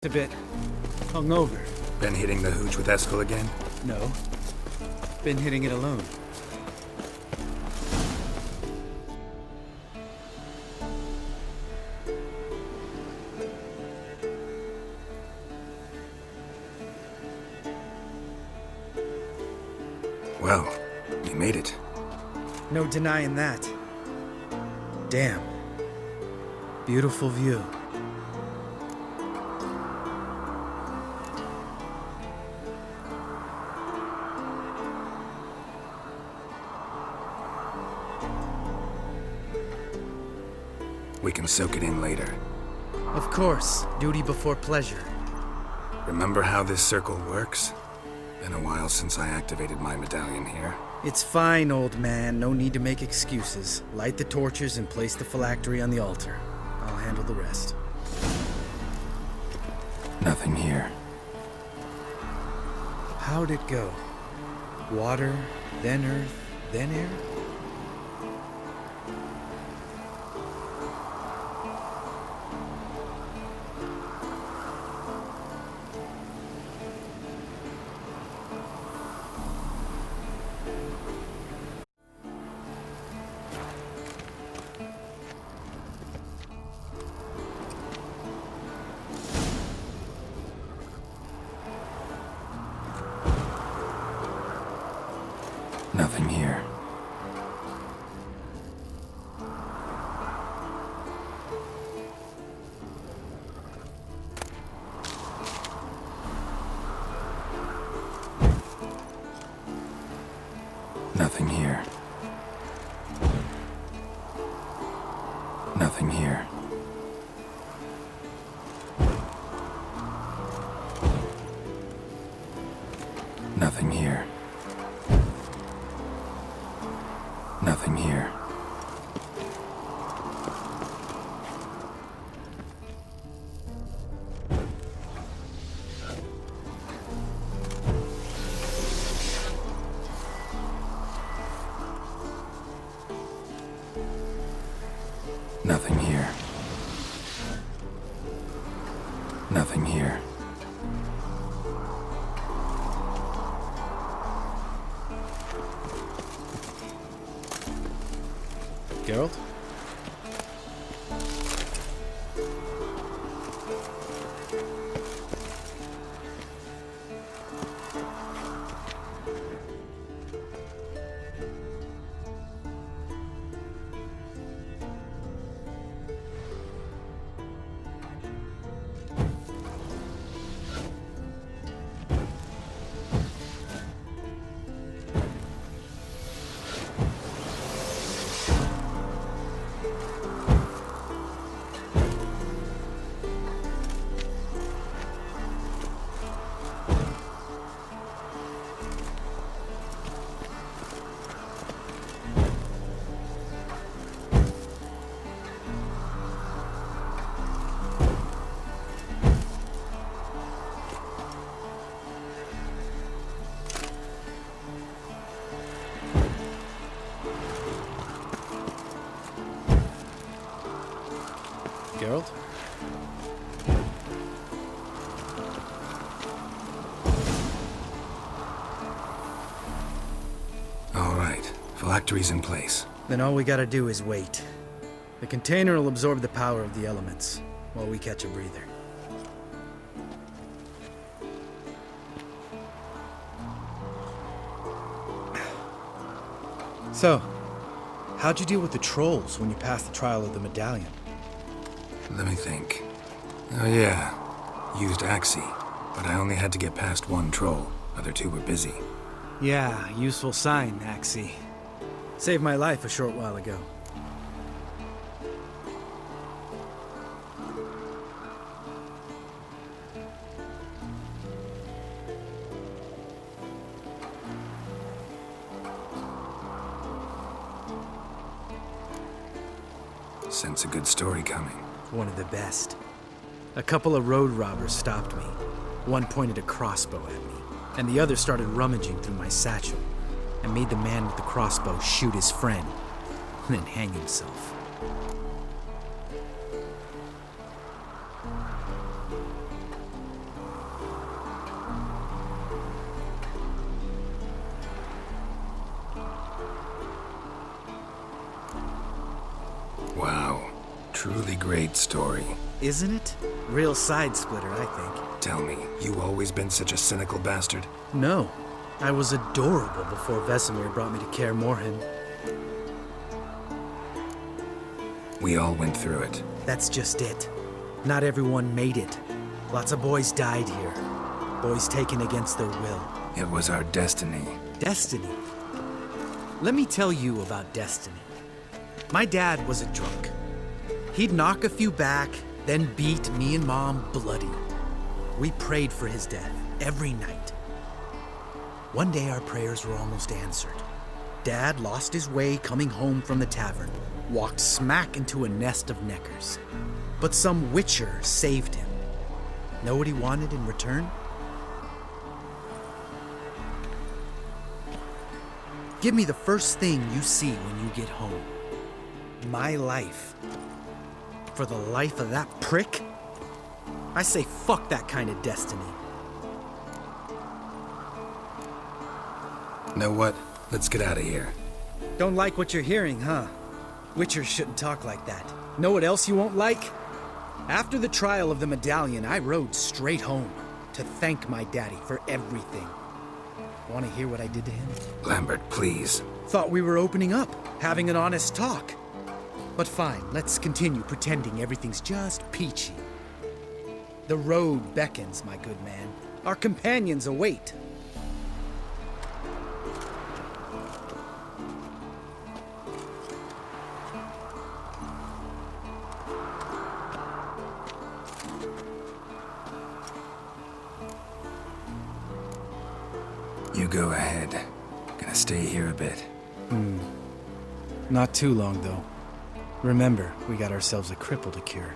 A bit hungover. Been hitting the hooch with Eskel again? No. Been hitting it alone. Well, you made it. No denying that. Damn. Beautiful view. We can soak it in later. Of course, duty before pleasure. Remember how this circle works? Been a while since I activated my medallion here. It's fine, old man. No need to make excuses. Light the torches and place the phylactery on the altar. I'll handle the rest. Nothing here. How'd it go? Water, then earth, then air? Nothing here. Nothing here. Nothing here. Nothing here. Nothing here. Nothing here. Nothing here. Geralt? Geralt? All right. Phylactery's in place. Then all we gotta do is wait. The container will absorb the power of the elements, while we catch a breather. So, how'd you deal with the trolls when you passed the trial of the medallion? Let me think. Oh yeah. Used Axii, but I only had to get past one troll. Other two were busy. Yeah, useful sign, Axii. Saved my life a short while ago. Sense a good story coming. One of the best. A couple of road robbers stopped me. One pointed a crossbow at me, and the other started rummaging through my satchel. I made the man with the crossbow shoot his friend, and then hang himself. truly great story. Isn't it? Real side splitter, I think. Tell me, you always been such a cynical bastard? No. I was adorable before Vesemir brought me to Kaer Morhen. We all went through it. That's just it. Not everyone made it. Lots of boys died here. Boys taken against their will. It was our destiny. Destiny? Let me tell you about destiny. My dad was a drunk. He'd knock a few back, then beat me and Mom bloody. We prayed for his death every night. One day our prayers were almost answered. Dad lost his way coming home from the tavern, walked smack into a nest of neckers. But some witcher saved him. Know what he wanted in return? Give me the first thing you see when you get home. My life. For the life of that prick? I say fuck that kind of destiny. Know what? Let's get out of here. Don't like what you're hearing, huh? Witchers shouldn't talk like that. Know what else you won't like? After the trial of the medallion, I rode straight home to thank my daddy for everything. Want to hear what I did to him? Lambert, please. Thought we were opening up, having an honest talk. But fine, let's continue pretending everything's just peachy. The road beckons, my good man. Our companions await. You go ahead. Gonna stay here a bit. Not too long, though. Remember, we got ourselves a cripple to cure.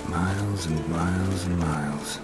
Miles and miles and miles.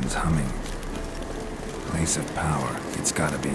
engine's humming. Place of power, it's gotta be.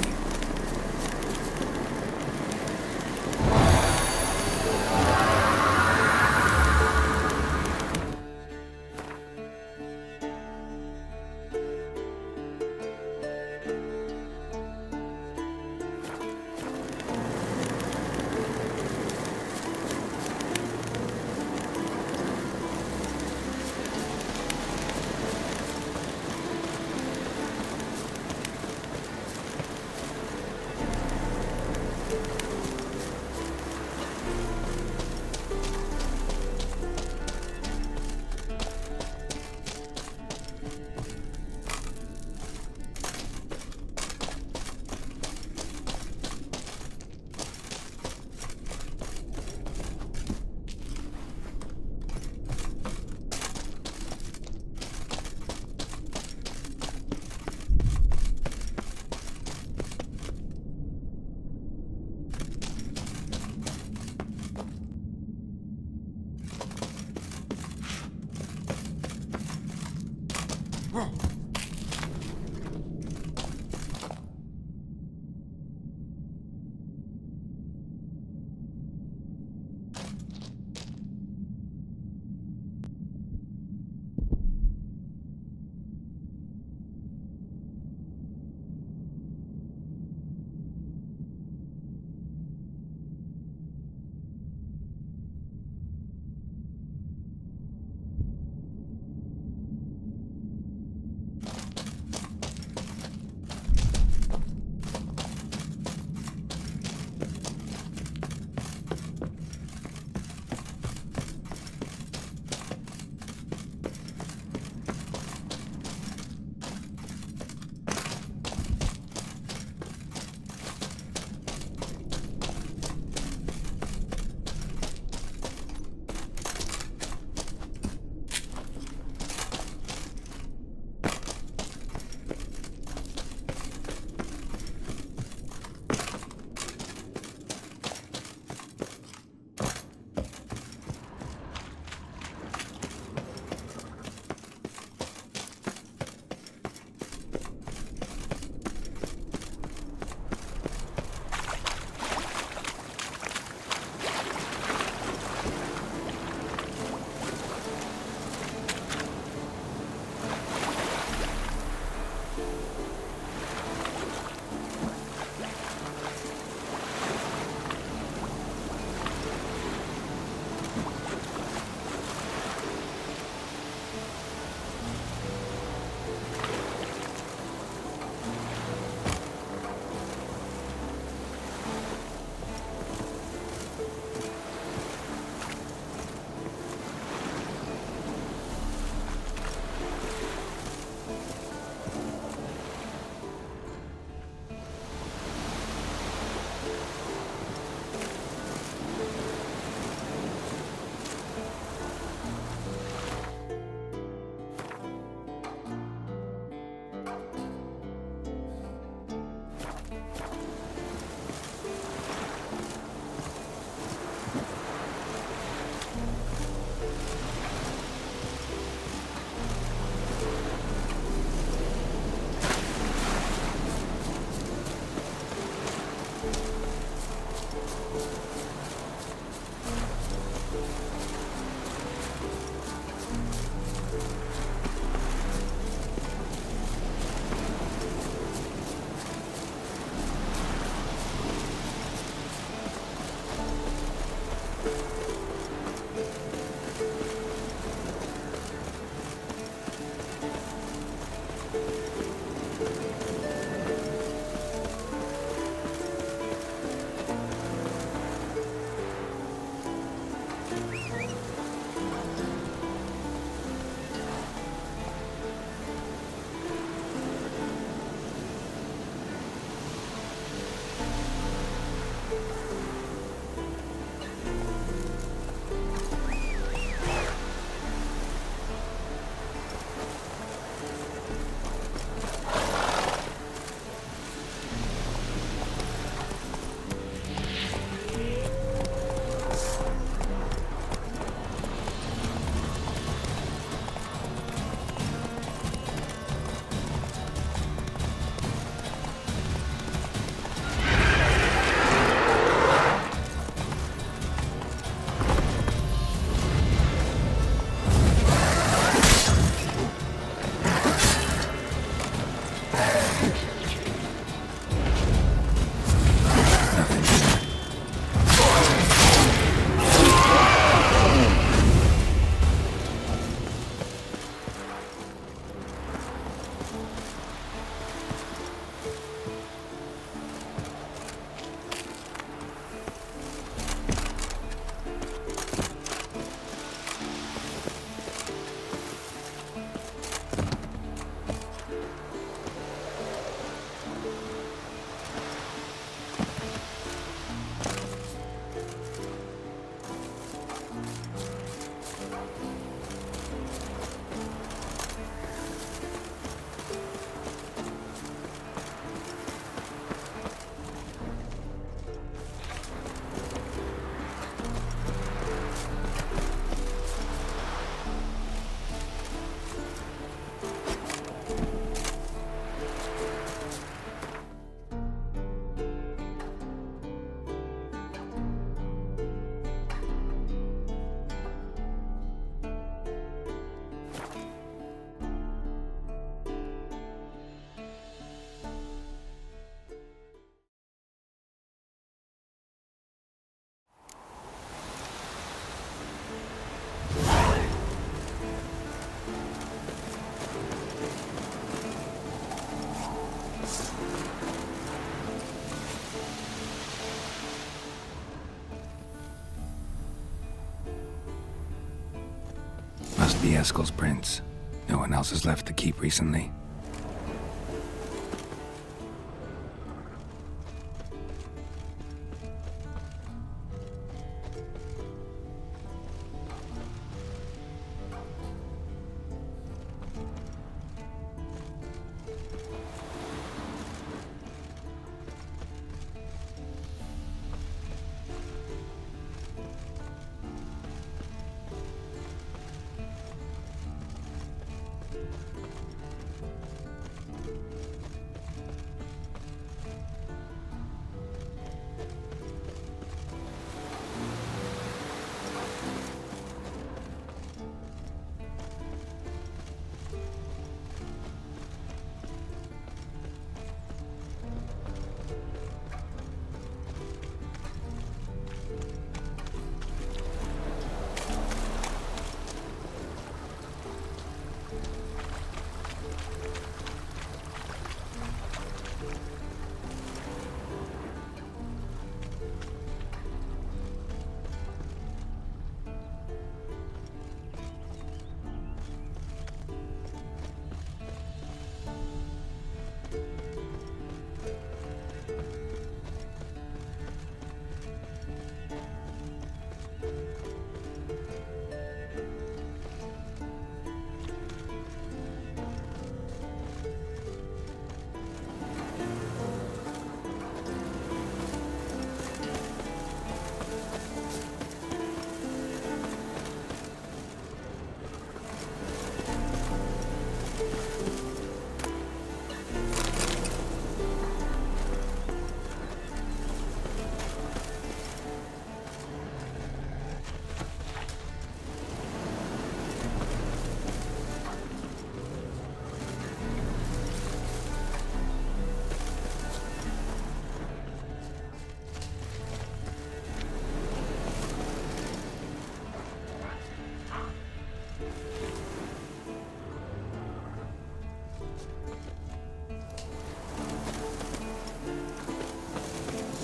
must be Eskel's prints. No one else has left the keep recently.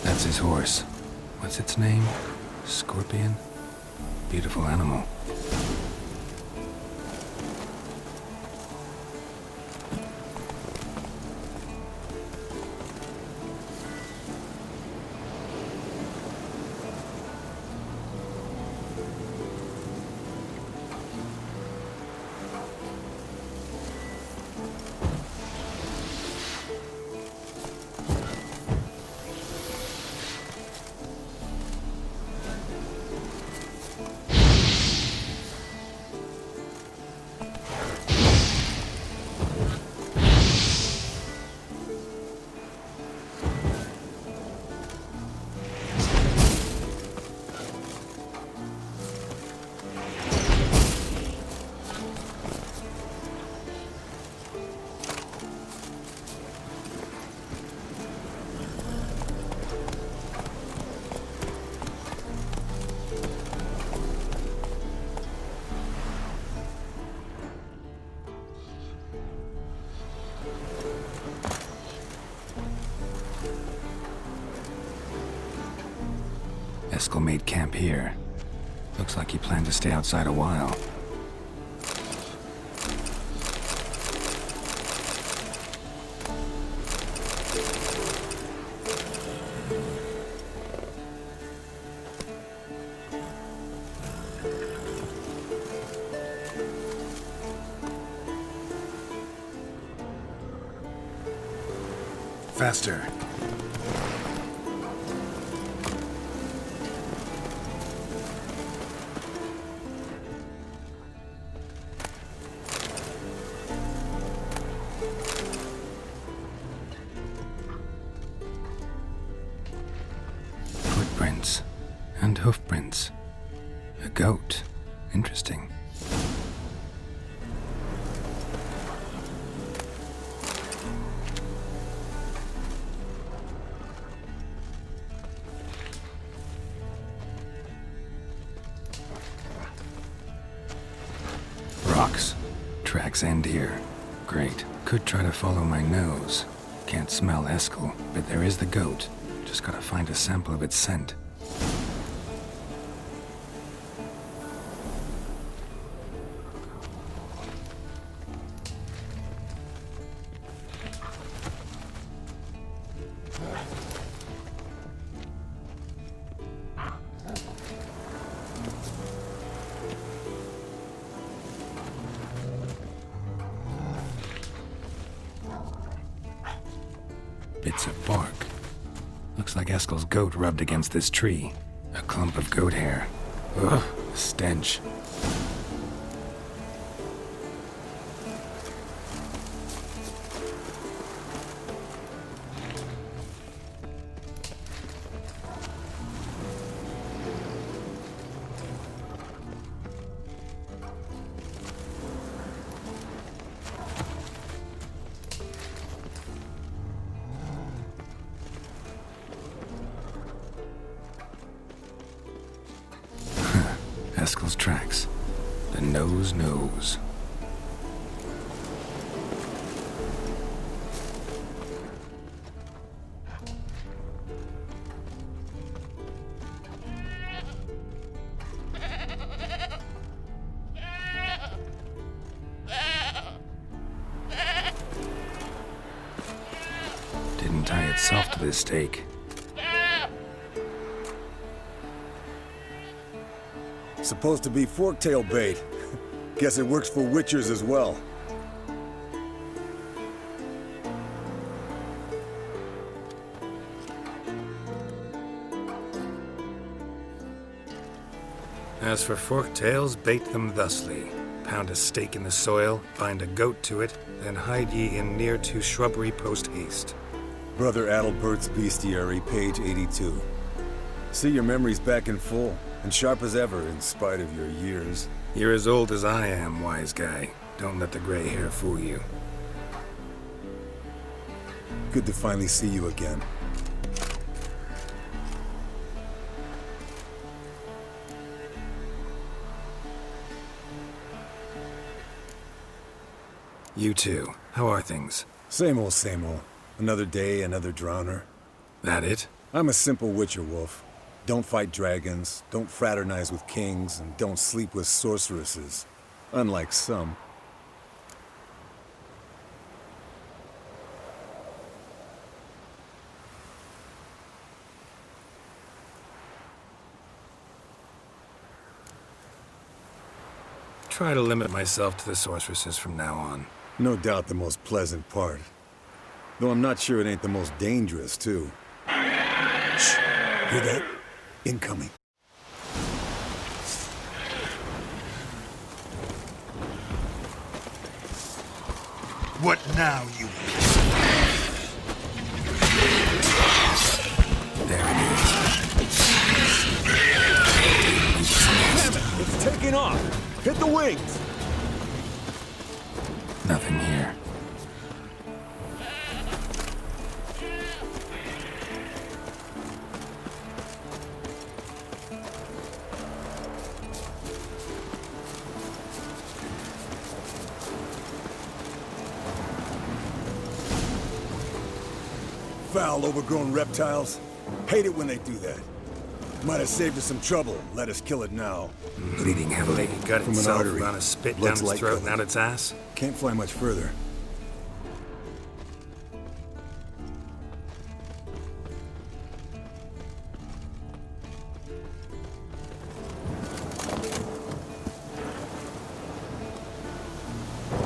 That's his horse. What's its name? Scorpion? Beautiful animal. Eskel made camp here. Looks like he planned to stay outside a while. Faster. Footprints and hoofprints. A goat. Interesting. Rocks. Tracks end here. Great. Could try to follow my nose. Can't smell Eskel, but there is the goat. Just gotta find a sample of its scent. Bits of bark. Looks like Eskel's goat rubbed against this tree. A clump of goat hair. Ugh, a stench. Eskel's tracks. The nose knows. Didn't tie itself to this stake. Supposed to be forktail bait. Guess it works for witchers as well. As for forktails, bait them thusly. Pound a stake in the soil, bind a goat to it, then hide ye in near to shrubbery post haste. Brother Adalbert's Bestiary, page 82. See, your memory's back in full, and sharp as ever in spite of your years. You're as old as I am, wise guy. Don't let the gray hair fool you. Good to finally see you again. You too. How are things? Same old, same old. Another day, another drowner. That it? I'm a simple witcher, Wolf. Don't fight dragons, don't fraternize with kings, and don't sleep with sorceresses. Unlike some. Try to limit myself to the sorceresses from now on. No doubt the most pleasant part. Though I'm not sure it ain't the most dangerous, too. Shh! Hear that? Incoming. What now, you... There it is. Damn it! It's taking off! Hit the wings! Nothing here. Foul, overgrown reptiles. Hate it when they do that. Might have saved us some trouble. Let us kill it now. Bleeding heavily. Gut From an itself, artery. run a spit Blood's down its throat and light-colored. out its ass. Can't fly much further.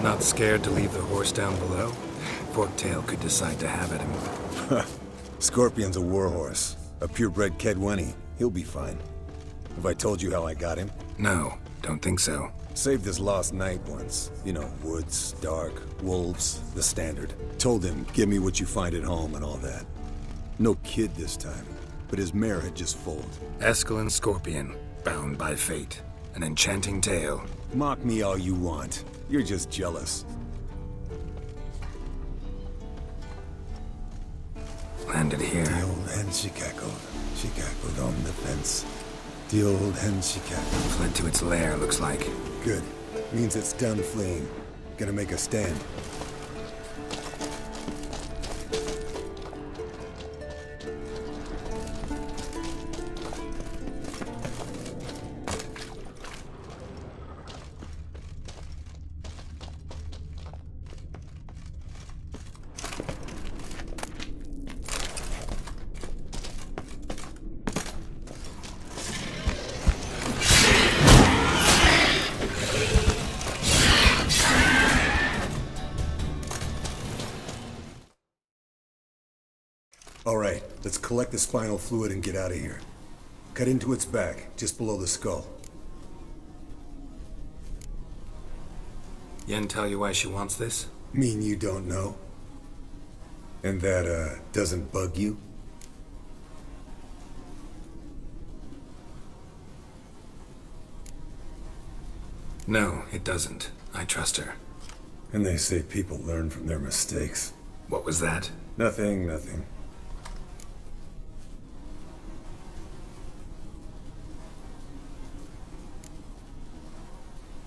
Not scared to leave the horse down below? Forktail could decide to have at him. Scorpion's a warhorse. A purebred Kedwenny. He'll be fine. Have I told you how I got him? No, don't think so. Saved his lost night once. You know, woods, dark, wolves, the standard. Told him, give me what you find at home and all that. No kid this time, but his mare had just foaled. Eskel and Scorpion, bound by fate. An enchanting tale. Mock me all you want. You're just jealous. Landed here. The old hen she cackled. She cackled on the fence. The old hen she cackled. Fled to its lair, looks like. Good. Means it's done fleeing. Gonna make a stand. All right, let's collect the spinal fluid and get out of here. Cut into its back, just below the skull. Yen tell you why she wants this? Mean you don't know? And that, doesn't bug you? No, it doesn't. I trust her. And they say people learn from their mistakes. What was that? Nothing.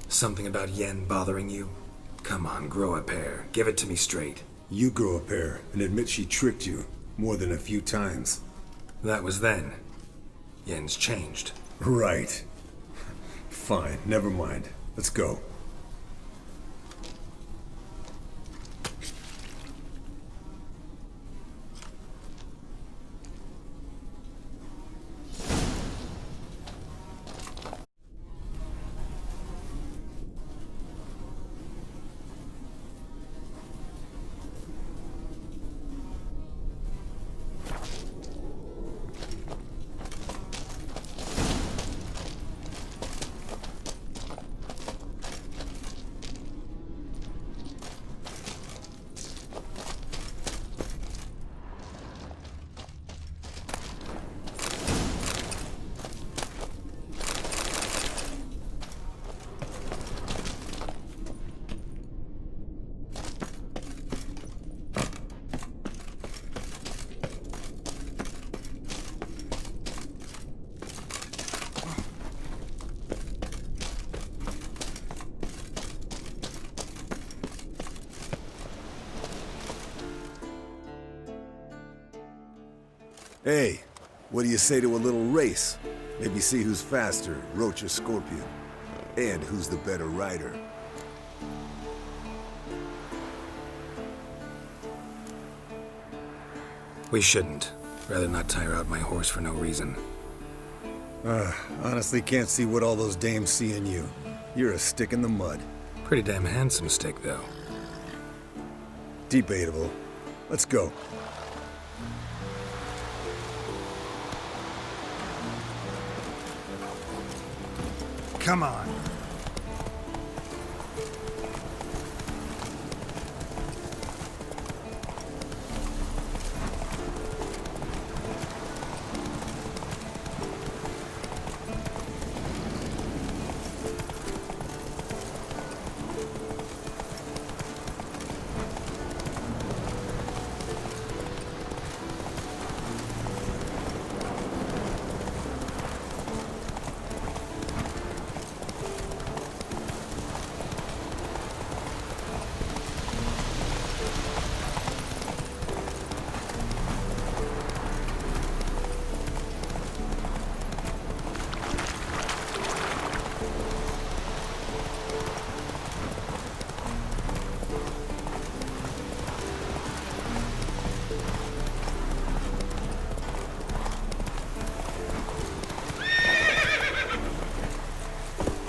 Something about Yen bothering you? Come on, grow a pair. Give it to me straight. You grow a pair and admit she tricked you more than a few times. That was then. Yen's changed. Right. Fine, never mind. Let's go. Hey, what do you say to a little race? Maybe see who's faster, Roach or Scorpion. And who's the better rider. We shouldn't. Rather not tire out my horse for no reason. Honestly can't see what all those dames see in you. You're a stick in the mud. Pretty damn handsome stick, though. Debatable. Let's go. Come on.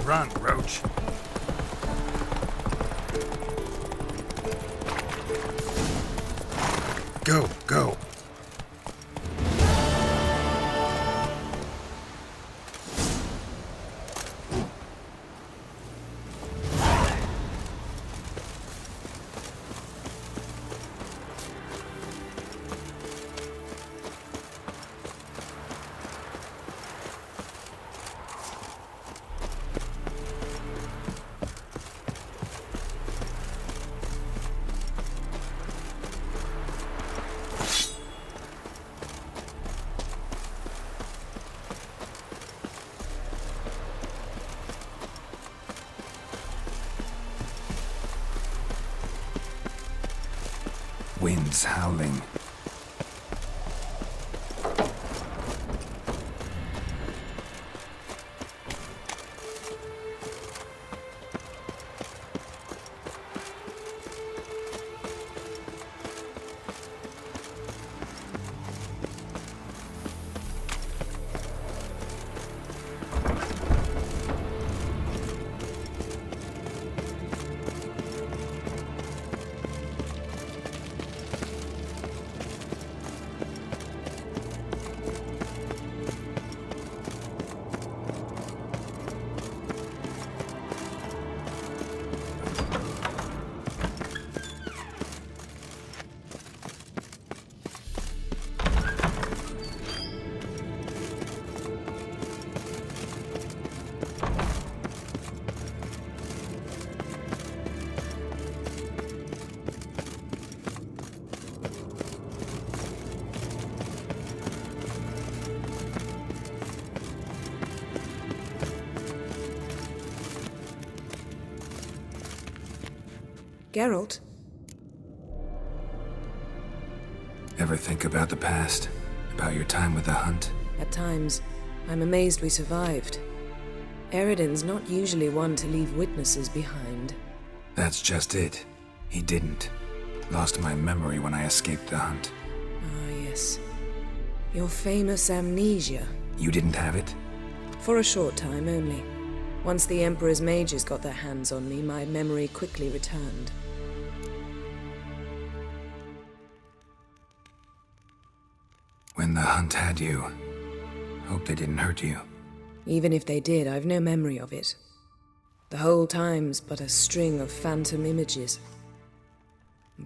Run, Roach. Go, go. Wind's howling. Geralt? Ever think about the past? About your time with the Hunt? At times, I'm amazed we survived. Eredin's not usually one to leave witnesses behind. That's just it. He didn't. Lost my memory when I escaped the Hunt. Ah, yes. Your famous amnesia. You didn't have it? For a short time only. Once the Emperor's mages got their hands on me, my memory quickly returned. When the Hunt had you, hope they didn't hurt you. Even if they did, I've no memory of it. The whole time's but a string of phantom images.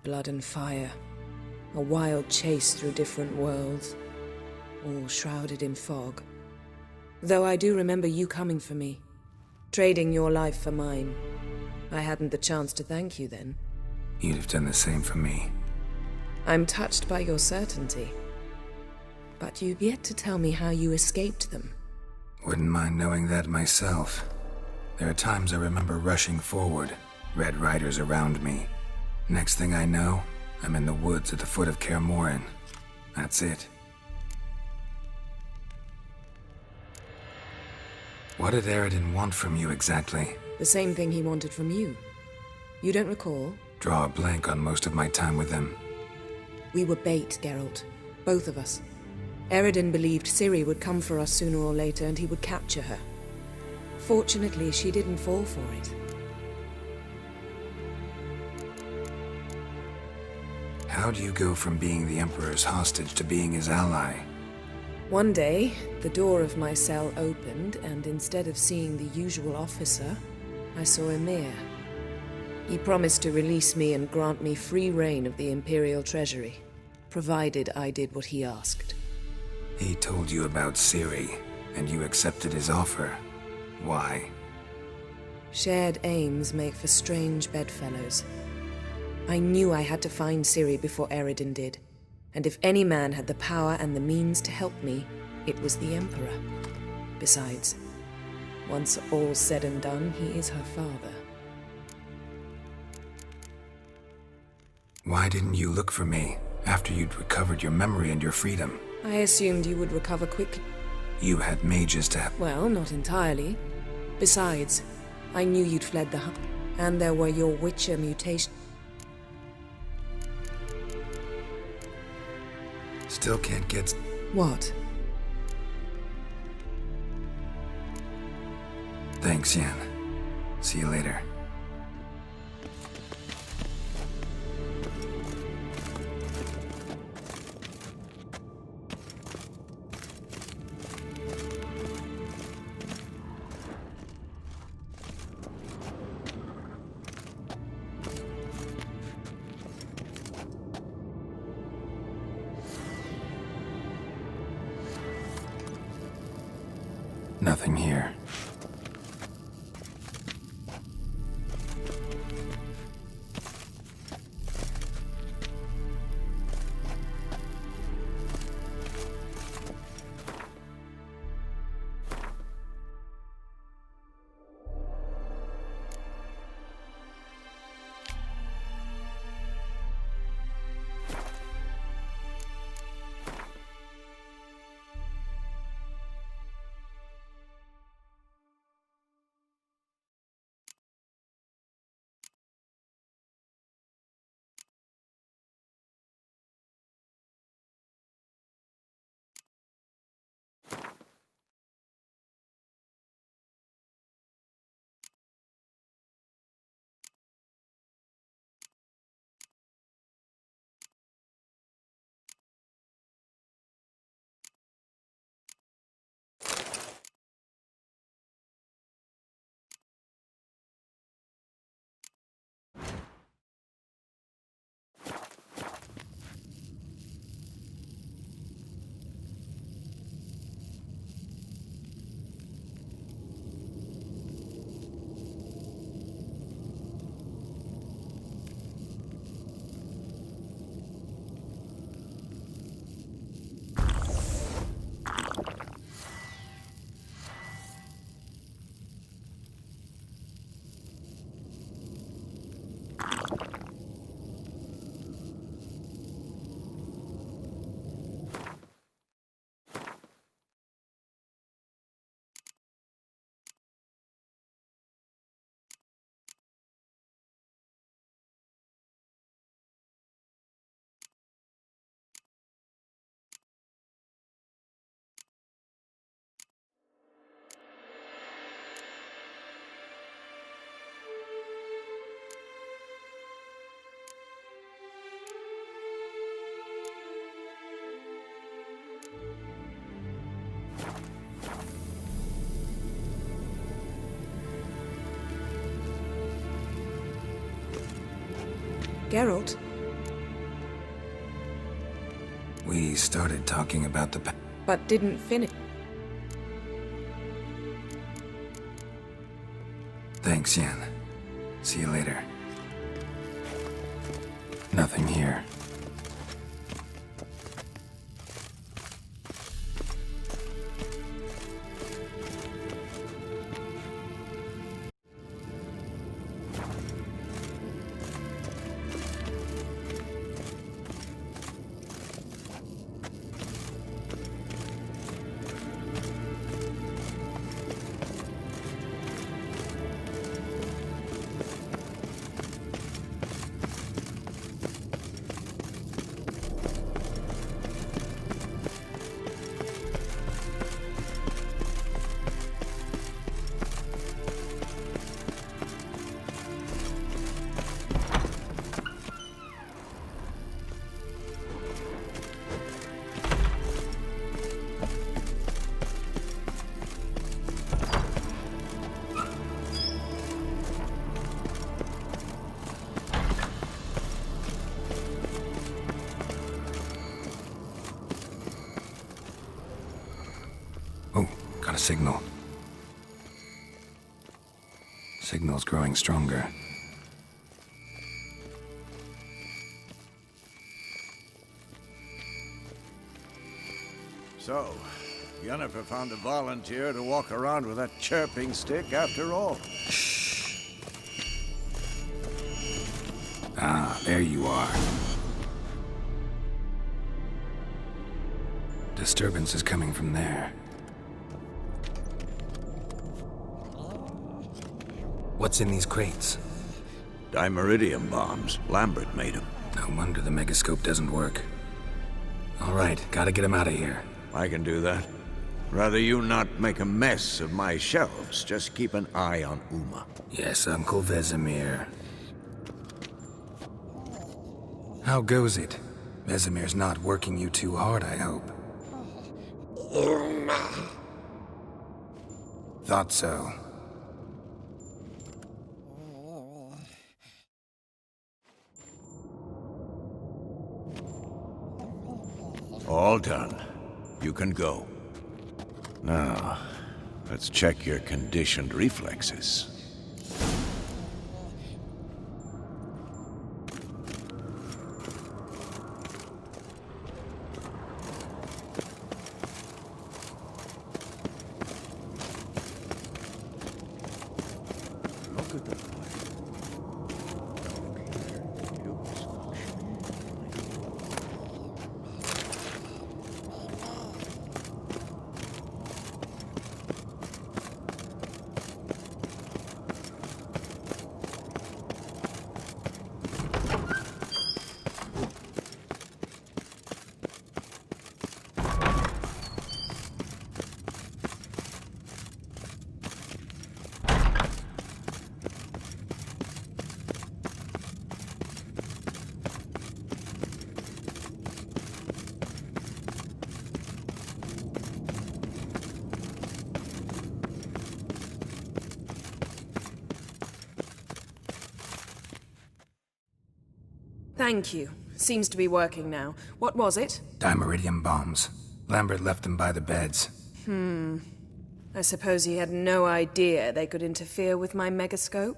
Blood and fire. A wild chase through different worlds. All shrouded in fog. Though I do remember you coming for me. Trading your life for mine. I hadn't the chance to thank you then. You'd have done the same for me. I'm touched by your certainty. But you've yet to tell me how you escaped them. Wouldn't mind knowing that myself. There are times I remember rushing forward, Red Riders around me. Next thing I know, I'm in the woods at the foot of Kaer Morhen. That's it. What did Eredin want from you exactly? The same thing he wanted from you. You don't recall? Draw a blank on most of my time with them. We were bait, Geralt. Both of us. Eredin believed Ciri would come for us sooner or later and he would capture her. Fortunately, she didn't fall for it. How do you go from being the Emperor's hostage to being his ally? One day, the door of my cell opened, and instead of seeing the usual officer, I saw Emhyr. He promised to release me and grant me free reign of the Imperial Treasury, provided I did what he asked. He told you about Ciri, and you accepted his offer. Why? Shared aims make for strange bedfellows. I knew I had to find Ciri before Eredin did, and if any man had the power and the means to help me, it was the Emperor. Besides, once all's said and done, he is her father. Why didn't you look for me after you'd recovered your memory and your freedom? I assumed you would recover quickly. You had mages to help. Well, not entirely. Besides, I knew you'd fled the Hunt, and there were your Witcher mutations. Still can't get... What? Thanks, Yen. See you later. Nothing here. Geralt? We started talking about the But didn't finish. Thanks, Yen. See you later. Nothing here. Oh, got a signal. Signal's growing stronger. So, Yennefer found a volunteer to walk around with that chirping stick after all. Ah, there you are. Disturbance is coming from there. What's in these crates? Dimeridium bombs. Lambert made them. No wonder the megascope doesn't work. All right, gotta get him out of here. I can do that. Rather you not make a mess of my shelves. Just keep an eye on Uma. Yes, Uncle Vesemir. How goes it? Vesemir's not working you too hard, I hope. Thought so. All done. You can go. Now, let's check your conditioned reflexes. Look at the Thank you. Seems to be working now. What was it? Dimeridium bombs. Lambert left them by the beds. I suppose he had no idea they could interfere with my megascope?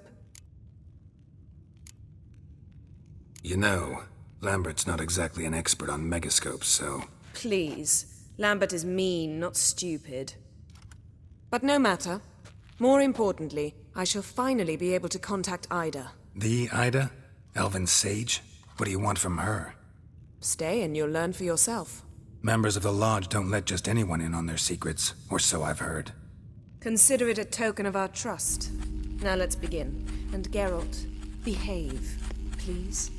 You know, Lambert's not exactly an expert on megascopes, so... Please. Lambert is mean, not stupid. But no matter. More importantly, I shall finally be able to contact Ida. The Ida? Elven Sage? What do you want from her? Stay and you'll learn for yourself. Members of the Lodge don't let just anyone in on their secrets, or so I've heard. Consider it a token of our trust. Now let's begin. And Geralt, behave, please.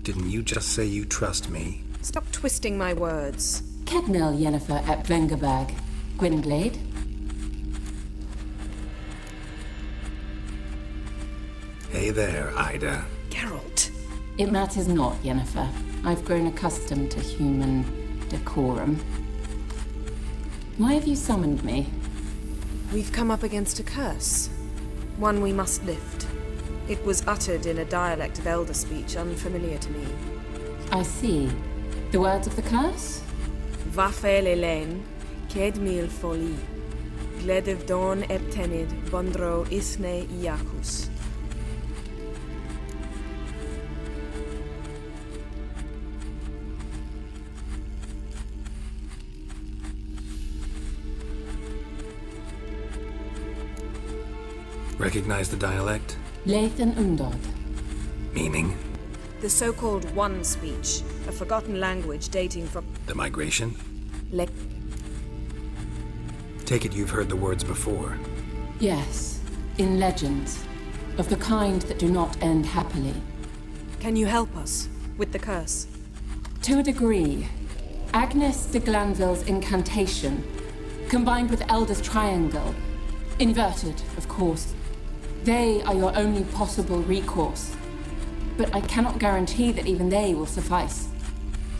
Didn't you just say you trust me? Stop twisting my words. Kednel Yennefer at Vengerberg. Gwynblade? Hey there, Ida. Geralt! It matters not, Yennefer. I've grown accustomed to human decorum. Why have you summoned me? We've come up against a curse. One we must lift. It was uttered in a dialect of Elder speech unfamiliar to me. I see. The words of the curse? Vafel Elaine, Ked Mil Foli, Gledev Don Eptenid, Bondro Isne Iacus. Recognize the dialect? Lathan Undod. Meaning? The so-called One speech, a forgotten language dating from The migration? Le Take it you've heard the words before. Yes, in legends. Of the kind that do not end happily. Can you help us with the curse? To a degree. Agnes de Glanville's incantation, combined with Elder's triangle, inverted, of course. They are your only possible recourse. But I cannot guarantee that even they will suffice.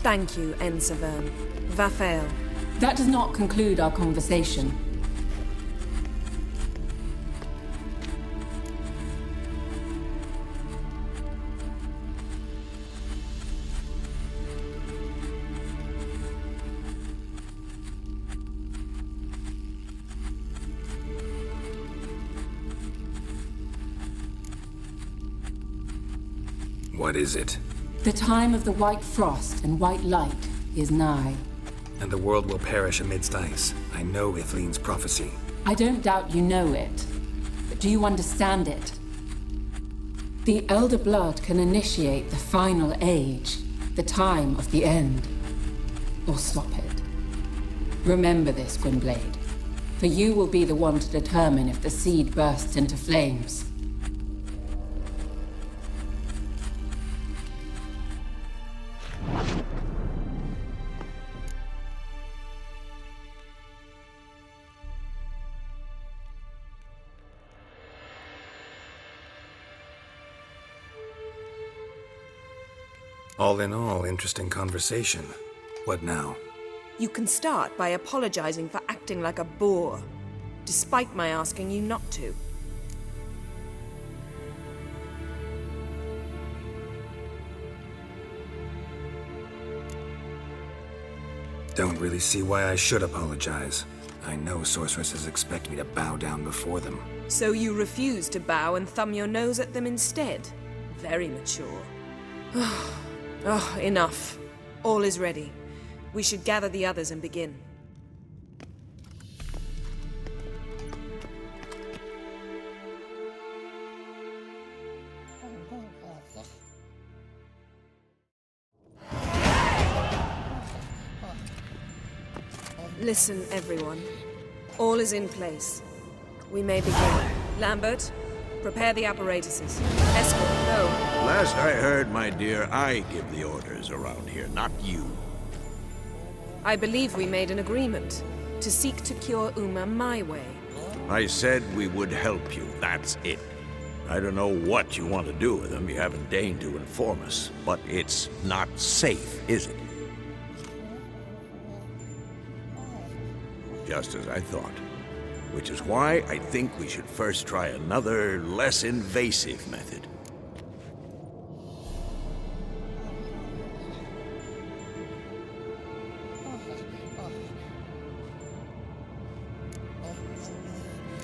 Thank you, Ensavern. Vafel. That does not conclude our conversation. What is it? The time of the white frost and white light is nigh. And the world will perish amidst ice. I know Ithleen's prophecy. I don't doubt you know it, but do you understand it? The Elder Blood can initiate the final age, the time of the end, or stop it. Remember this, Gwynblade, for you will be the one to determine if the seed bursts into flames. All in all, interesting conversation. What now? You can start by apologizing for acting like a boor, despite my asking you not to. Don't really see why I should apologize. I know sorceresses expect me to bow down before them. So you refuse to bow and thumb your nose at them instead? Very mature. Oh, enough. All is ready. We should gather the others and begin. Listen, everyone. All is in place. We may begin. Lambert, prepare the apparatuses. Escort, go. Last I heard, my dear, I give the orders around here, not you. I believe we made an agreement to seek to cure Uma my way. I said we would help you, that's it. I don't know what you want to do with them, you haven't deigned to inform us, but it's not safe, is it? Just as I thought. Which is why I think we should first try another, less invasive method.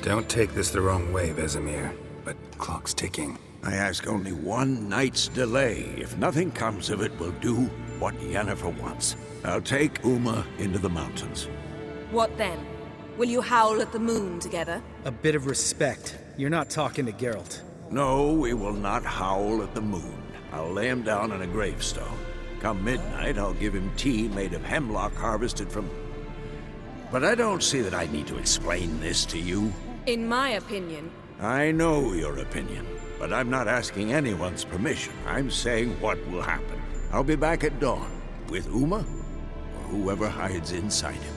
Don't take this the wrong way, Vesemir, but clock's ticking. I ask only one night's delay. If nothing comes of it, we'll do what Yennefer wants. I'll take Uma into the mountains. What then? Will you howl at the moon together? A bit of respect. You're not talking to Geralt. No, we will not howl at the moon. I'll lay him down on a gravestone. Come midnight, I'll give him tea made of hemlock harvested from... But I don't see that I need to explain this to you. In my opinion... I know your opinion, but I'm not asking anyone's permission. I'm saying what will happen. I'll be back at dawn, with Uma, or whoever hides inside him.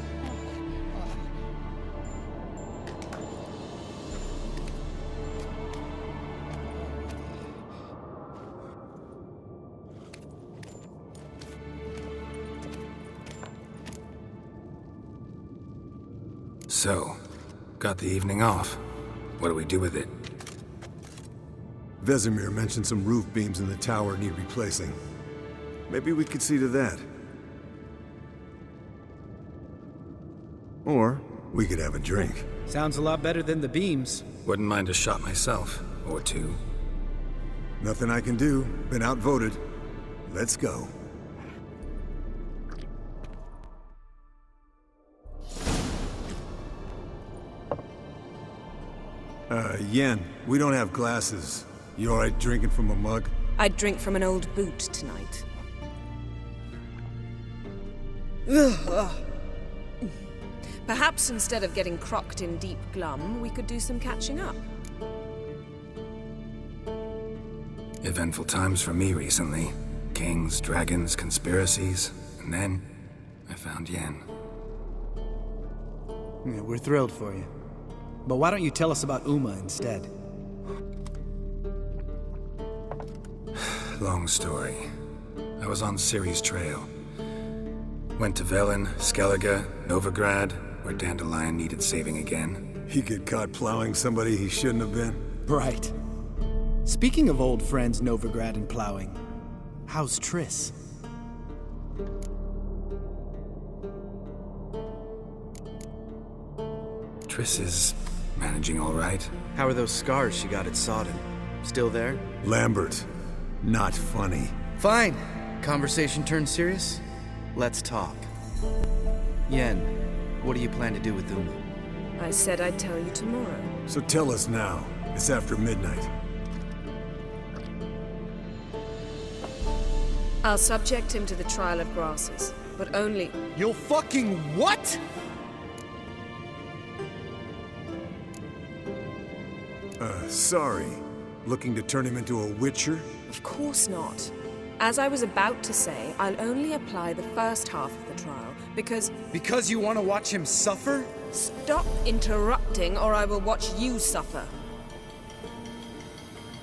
So, got the evening off. What do we do with it? Vesemir mentioned some roof beams in the tower need replacing. Maybe we could see to that. Or we could have a drink. Sounds a lot better than the beams. Wouldn't mind a shot myself, or two. Nothing I can do. Been outvoted. Let's go. Yen, we don't have glasses. You alright drinking from a mug? I'd drink from an old boot tonight. Perhaps instead of getting crocked in deep glum, we could do some catching up. Eventful times for me recently. Kings, dragons, conspiracies, and then I found Yen. Yeah, we're thrilled for you. But why don't you tell us about Uma instead? Long story. I was on Ciri's trail. Went to Velen, Skellige, Novigrad, where Dandelion needed saving again. He get caught plowing somebody he shouldn't have been? Right. Speaking of old friends Novigrad and plowing, how's Triss? Triss is managing all right. How are those scars she got at Sodden? Still there? Lambert. Not funny. Fine. Conversation turned serious? Let's talk. Yen, what do you plan to do with Uma? I said I'd tell you tomorrow. So tell us now. It's after midnight. I'll subject him to the trial of grasses, but only... You'll fucking what? Sorry. Looking to turn him into a witcher? Of course not. As I was about to say, I'll only apply the first half of the trial, because... Because you want to watch him suffer? Stop interrupting, or I will watch you suffer.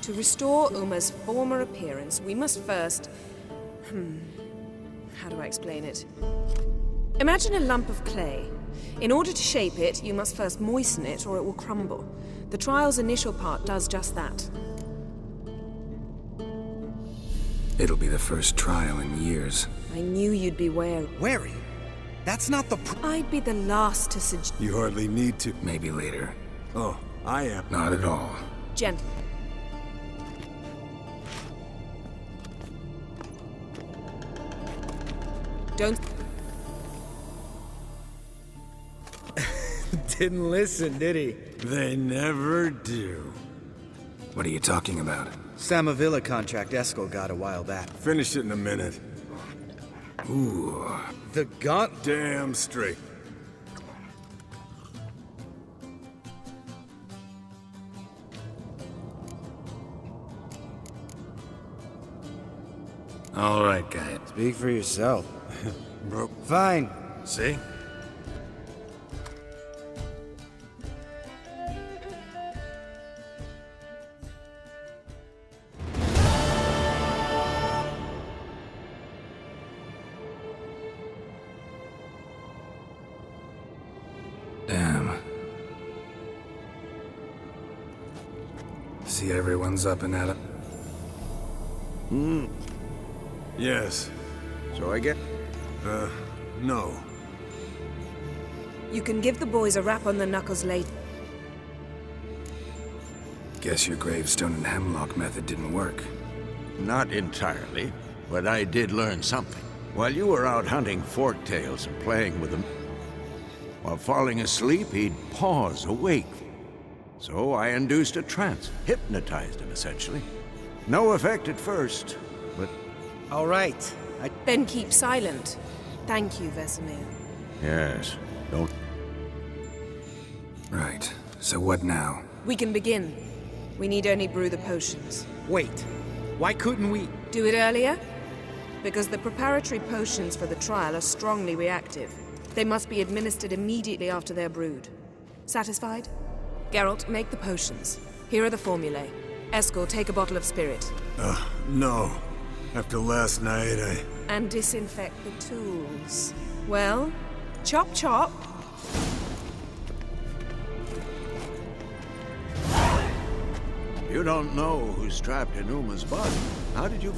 To restore Uma's former appearance, we must first... How do I explain it? Imagine a lump of clay. In order to shape it, you must first moisten it, or it will crumble. The trial's initial part does just that. It'll be the first trial in years. I knew you'd be wary. Wary? That's not the I'd be the last to suggest... You hardly need to. Maybe later. Oh, I am. Not at all. Gentle. Don't... Didn't listen, did he? They never do. What are you talking about? Samavilla contract Eskel got a while back. Finish it in a minute. Ooh. The gaunt... Damn straight. All right, guy. Speak for yourself. Bro. Fine. See? Damn. See, everyone's up and at it. Yes. So I get... No. You can give the boys a rap on the knuckles later. Guess your gravestone and hemlock method didn't work. Not entirely, but I did learn something. While you were out hunting forktails and playing with them, while falling asleep, he'd pause, awake. So I induced a trance, hypnotized him, essentially. No effect at first, but... All right. Then keep silent. Thank you, Vesemir. Yes, don't... Right. So what now? We can begin. We need only brew the potions. Wait. Why couldn't we... Do it earlier? Because the preparatory potions for the trial are strongly reactive. They must be administered immediately after they're brewed. Satisfied? Geralt, make the potions. Here are the formulae. Eskel, take a bottle of spirit. No. After last night, And disinfect the tools. Well, chop chop. you don't know who's trapped in Uma's body, how did you